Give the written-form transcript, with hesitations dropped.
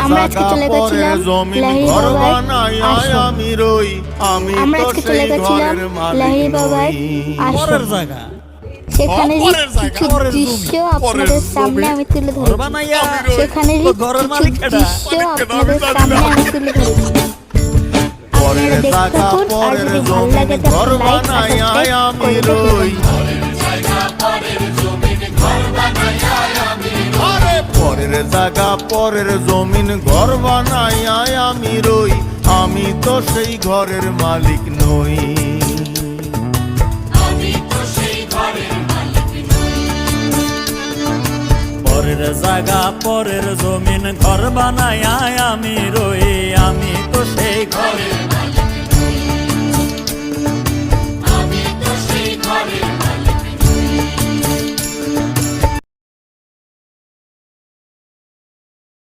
আমরা আজকে চলে গেছিলাম লাহিড়ী বাবার আশ্রম। আমরা আজকে চলে গেছিলাম লাহিড়ী বাবার আশ্রম। সেখানে কিছু দৃশ্য আপনাদের সামনে আমি তুলে ধরেছি। সেখানে কিছু দৃশ্য আপনাদের সামনে আমি তুলে ধরেছি। আপনারা দেখতে থাকুন, আর যদি ভালো লাগে তো লাইক আর সাবস্ক্রাইব করে দেখুন। পরের জায়গা পরের জমিন ঘর বানাইয়া আমি রই, আমি তো সেই ঘরের মালিক নই। পরের জায়গা পরের জমিন ঘর বানাইয়া আমি রই, আমি তো সেই ঘরের